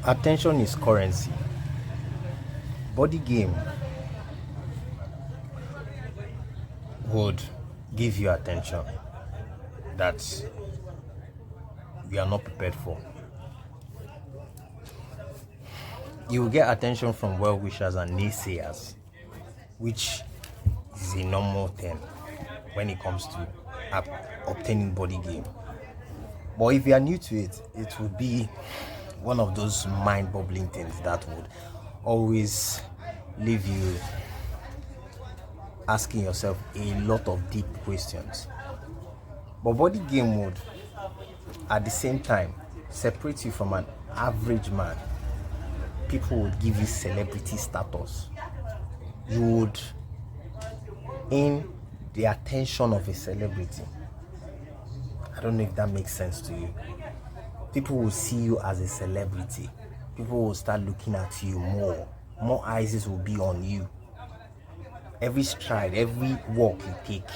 Attention is currency. Bodygame would give you attention that you are not prepared for. You will get attention from well-wishers and naysayers, which is a normal thing when it comes to obtaining Bodygame. But if you are new to it, it will be one of those mind-boggling things that would always leave you asking yourself a lot of deep questions. But Bodygame would, at the same time, separate you from an average man. People would give you celebrity status. You would in the attention of a celebrity. I don't know if that makes sense to you. People will see you as a celebrity. People will start looking at you more. More eyes will be on you. Every stride, every walk you take,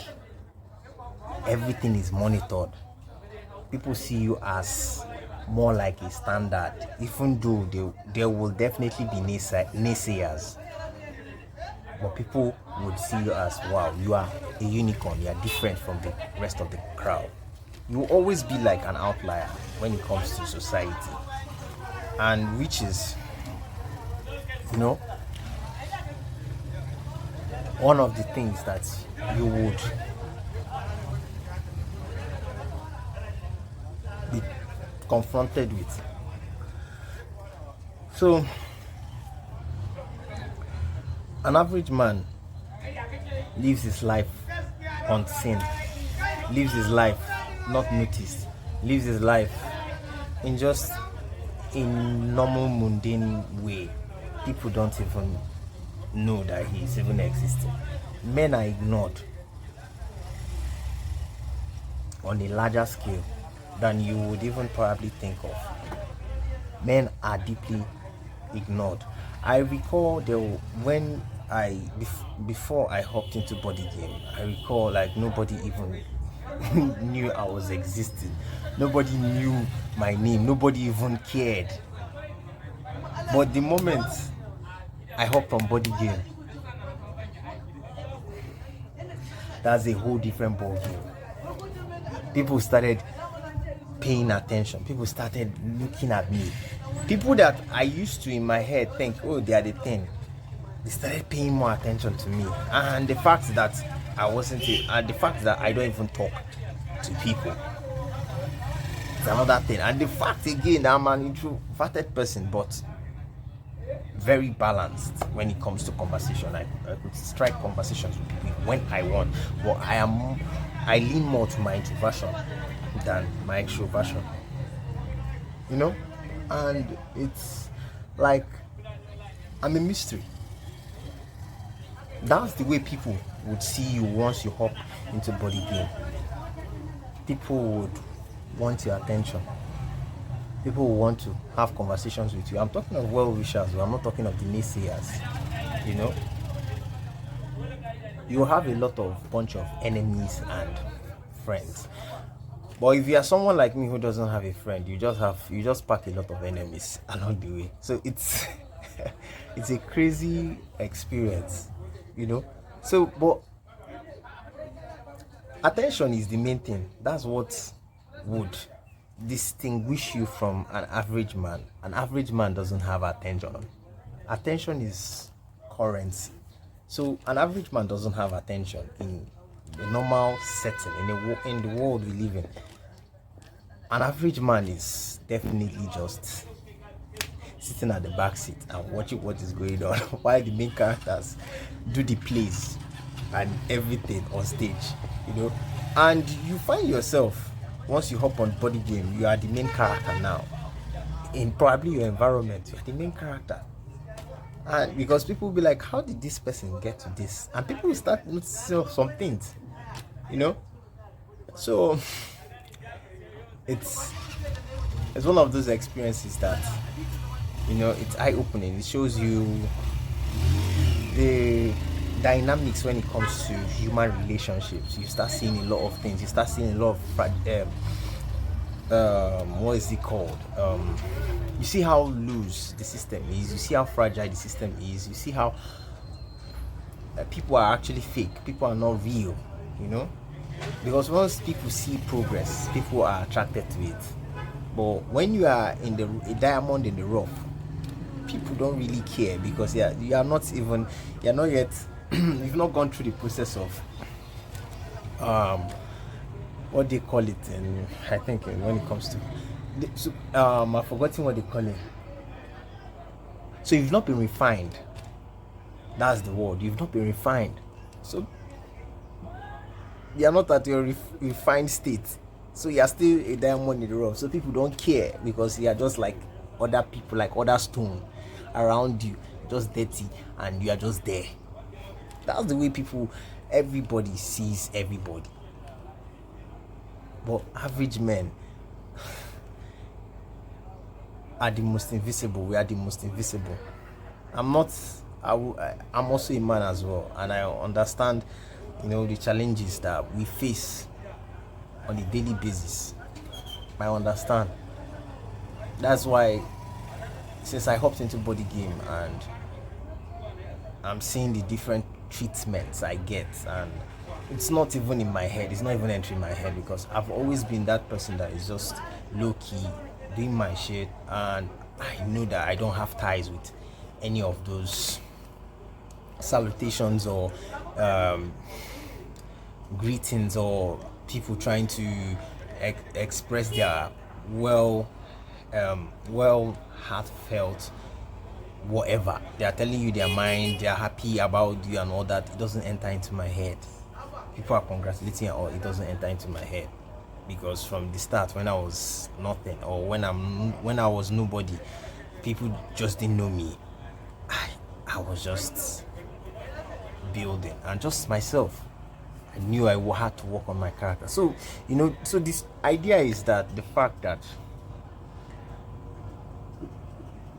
everything is monitored. People see you as more like a standard, even though there will definitely be naysayers. But people would see you as, wow, you are a unicorn, you are different from the rest of the crowd. You will always be like an outlier when it comes to society. And which is, one of the things that you would be confronted with. So, an average man lives his life unseen, lives his life not noticed, lives his life in just a normal mundane way. People don't even know that he is even existing. Men are ignored on a larger scale than you would even probably think of. Men are deeply ignored. I recall before I hopped into Bodygame, I recall like nobody even knew I was existing. Nobody knew my name. Nobody even cared. But the moment I hopped on Bodygame, that's a whole different ballgame. People started paying attention. People started looking at me. People that I used to in my head think, oh, they are the thing. They started paying more attention to me. And the fact that the fact that I don't even talk to people, it's another thing. And the fact again that I'm an introverted person, but very balanced when it comes to conversation. I could strike conversations with people when I want, but I lean more to my introversion than my extroversion. And it's like I'm a mystery. That's the way people would see you once you hop into Bodygame. People would want your attention. People will want to have conversations with you. I'm talking of well-wishers, I'm not talking of the naysayers. You have a lot of bunch of enemies and friends. But if you are someone like me who doesn't have a friend, you just pack a lot of enemies along the way. So it's it's a crazy experience, So, but attention is the main thing. That's what would distinguish you from an average man. An average man doesn't have attention. Attention is currency. So an average man doesn't have attention in the normal setting, in the world we live in. An average man is definitely just sitting at the back seat and watching what is going on while the main characters do the plays and everything on stage, And you find yourself, once you hop on Bodygame, you are the main character now. In probably your environment, you are the main character. And because people will be like, how did this person get to this? And people will start noticing some things, So it's one of those experiences that, it's eye-opening. It shows you the dynamics when it comes to human relationships. You start seeing a lot of things. You start seeing a lot of what is it called, you see how loose the system is, you see how fragile the system is, you see how people are actually fake, people are not real, you know, because once people see progress, people are attracted to it. But when you are in a diamond in the rough, people don't really care, because you are not yet you've not gone through the process of what they call it, and I think when it comes to I've forgotten what they call it. So you've not been refined. That's the word. You've not been refined. So you are not at your refined state. So you are still a diamond in the rough. So people don't care, because you are just like other people, like other stone around you, just dirty, and you are just there. That's the way everybody sees everybody. But average men are the most invisible. We are the most invisible. I'm also a man as well, and I understand, the challenges that we face on a daily basis. I understand. That's why, since I hopped into Bodygame, and I'm seeing the different treatments I get, and it's not even in my head, it's not even entering my head, because I've always been that person that is just low-key doing my shit, and I know that I don't have ties with any of those salutations or greetings, or people trying to express their well heartfelt whatever. They are telling you their mind, they are happy about you and all that. It doesn't enter into my head. People are congratulating and all, it doesn't enter into my head, because from the start, when I was nothing, or when I was nobody, people just didn't know me. I was just building, and just myself. I knew I had to work on my character. So so this idea is that the fact that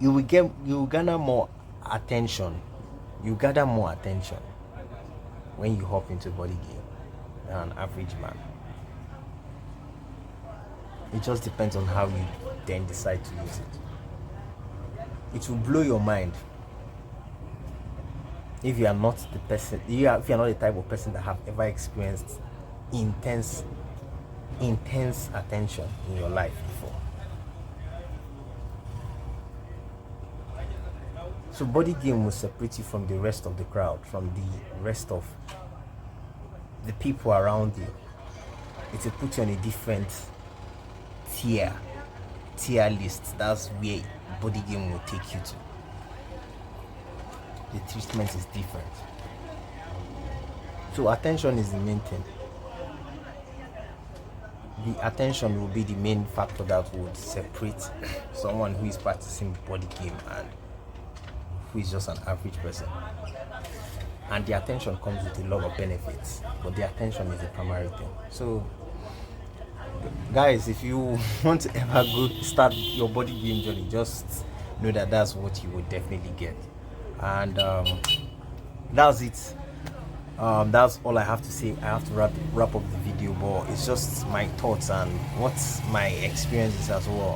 you will gather more attention. You gather more attention when you hop into Bodygame than an average man. It just depends on how you then decide to use it. It will blow your mind if you are not the person. If you are not the type of person that have ever experienced intense attention in your life before. So Bodygame will separate you from the rest of the crowd, from the rest of the people around you. It will put you on a different tier list. That's where Bodygame will take you to. The treatment is different. So attention is the main thing. The attention will be the main factor that would separate someone who is practicing Bodygame and who is just an average person. And the attention comes with a lot of benefits, but the attention is the primary thing. So guys, if you want to ever start your Bodygame journey, just know that that's what you will definitely get. And that's it. That's all I have to say. I have to wrap up the video, but it's just my thoughts and what's my experiences as well.